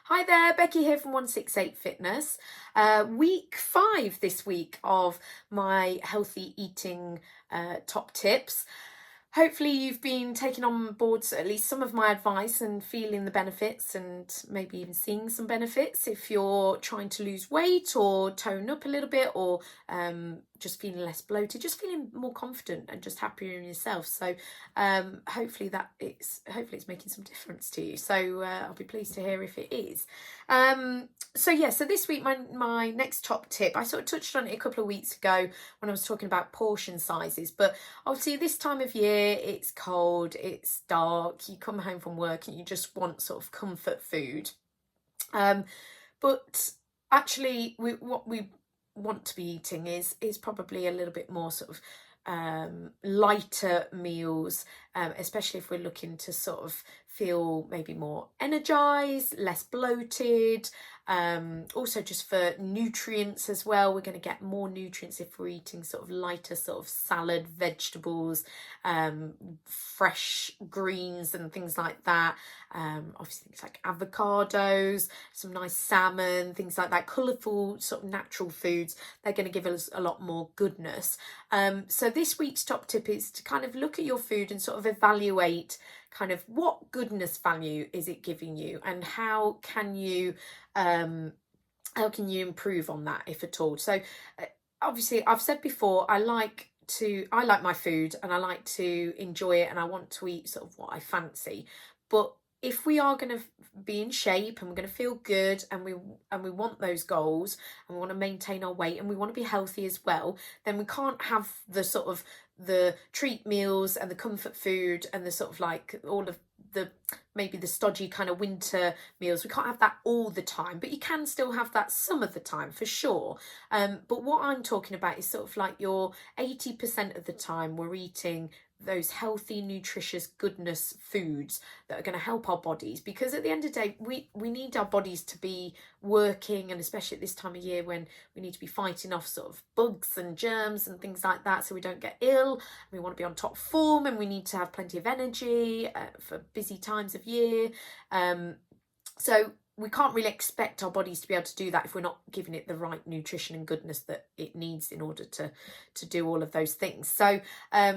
Hi there, Becky here from 168 Fitness. Week 5 this week of my healthy eating top tips. Hopefully you've been taking on board at least some of my advice and feeling the benefits and maybe even seeing some benefits if you're trying to lose weight or tone up a little bit or just feeling less bloated, just feeling more confident and just happier in yourself. So hopefully it's making some difference to you. So I'll be pleased to hear if it is. So this week my next top tip, I sort of touched on it a couple of weeks ago when I was talking about portion sizes, but obviously this time of year it's cold, it's dark, you come home from work and you just want sort of comfort food. But actually what we want to be eating is probably a little bit more sort of lighter meals, especially if we're looking to sort of feel maybe more energized, less bloated. Also just for nutrients as well, we're going to get more nutrients if we're eating sort of lighter sort of salad, vegetables, fresh greens and things like that. Obviously things like avocados, some nice salmon, things like that, colourful sort of natural foods. They're going to give us a lot more goodness. So this week's top tip is to kind of look at your food and sort of evaluate kind of what goodness value is it giving you, and how can you improve on that, if at all. So obviously I've said before, I like my food and I like to enjoy it and I want to eat sort of what I fancy. But if we are going to be in shape and we're going to feel good and we want those goals and we want to maintain our weight and we want to be healthy as well, then we can't have the sort of the treat meals and the comfort food and the sort of like all of the maybe the stodgy kind of winter meals. We can't have that all the time, but you can still have that some of the time for sure. But what I'm talking about is sort of like your 80% of the time we're eating those healthy, nutritious goodness foods that are going to help our bodies, because at the end of the day we need our bodies to be working, and especially at this time of year when we need to be fighting off sort of bugs and germs and things like that so we don't get ill. We want to be on top form and we need to have plenty of energy for busy times of year. So we can't really expect our bodies to be able to do that if we're not giving it the right nutrition and goodness that it needs in order to do all of those things. So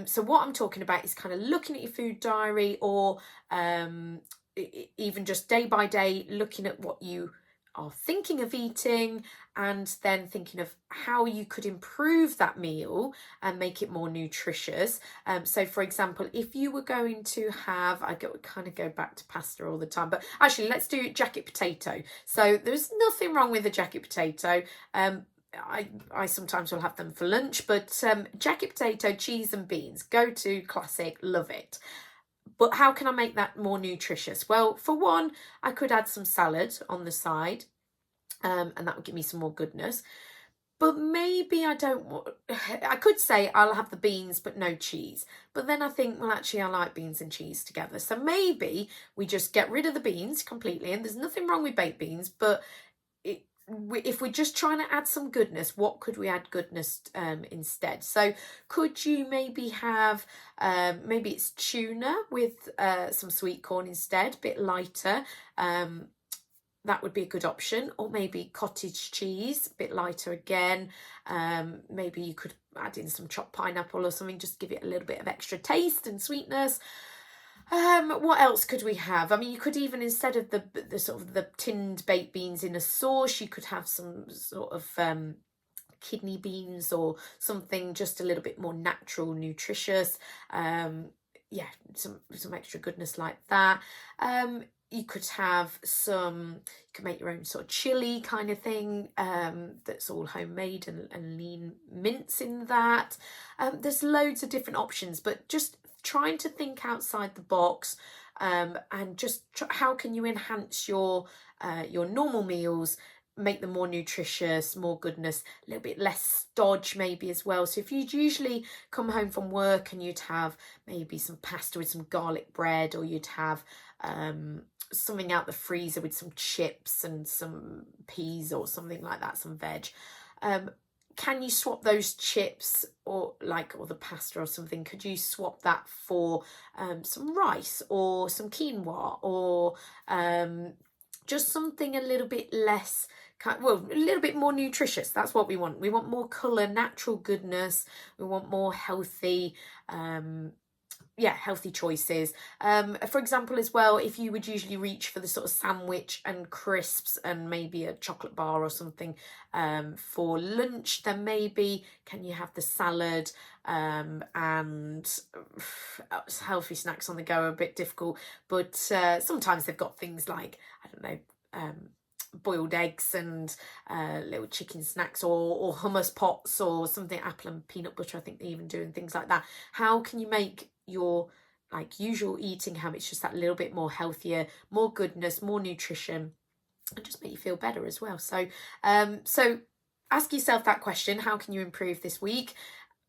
so what I'm talking about is kind of looking at your food diary, or even just day by day looking at what you are thinking of eating, and then thinking of how you could improve that meal and make it more nutritious. So for example, if you were going to have, kind of go back to pasta all the time, but actually let's do jacket potato. So there's nothing wrong with a jacket potato. I sometimes will have them for lunch, but jacket potato, cheese and beans, go to classic, love it. But how can I make that more nutritious? Well, for one, I could add some salad on the side, and that would give me some more goodness. But maybe I could say I'll have the beans but no cheese. But then I think, well, actually I like beans and cheese together. So maybe we just get rid of the beans completely, and there's nothing wrong with baked beans, but if we're just trying to add some goodness, what could we add goodness instead? So could you maybe have, maybe it's tuna with some sweet corn instead, a bit lighter. That would be a good option. Or maybe cottage cheese, a bit lighter again. Maybe you could add in some chopped pineapple or something, just give it a little bit of extra taste and sweetness. What else could we have? I mean, you could even, instead of the sort of the tinned baked beans in a sauce, you could have some sort of kidney beans or something just a little bit more natural, nutritious. Yeah, some extra goodness like that. You could have you could make your own sort of chili kind of thing, that's all homemade and lean mince in that. There's loads of different options, but just trying to think outside the box, and just how can you enhance your normal meals, make them more nutritious, more goodness, a little bit less stodge maybe as well. So if you'd usually come home from work and you'd have maybe some pasta with some garlic bread, or you'd have something out the freezer with some chips and some peas or something like that, some veg, can you swap those chips or the pasta or something? Could you swap that for some rice or some quinoa, or just something a little bit less, well, a little bit more nutritious. That's what we want. We want more colour, natural goodness. We want more healthy, healthy choices. For example, as well, if you would usually reach for the sort of sandwich and crisps and maybe a chocolate bar or something for lunch, then maybe can you have the salad and healthy snacks on the go are a bit difficult, but sometimes they've got things like, I don't know, boiled eggs and little chicken snacks, or hummus pots or something, apple and peanut butter, I think they even do, and things like that. How can you make your like usual eating habits just that little bit more healthier, more goodness, more nutrition, and just make you feel better as well? So ask yourself that question: how can you improve this week?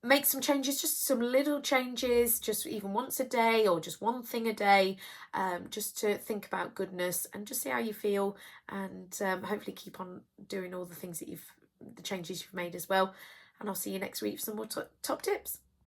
Make some changes, just some little changes, just even once a day or just one thing a day, just to think about goodness and just see how you feel, and hopefully keep on doing all the things that the changes you've made as well. And I'll see you next week for some more top tips.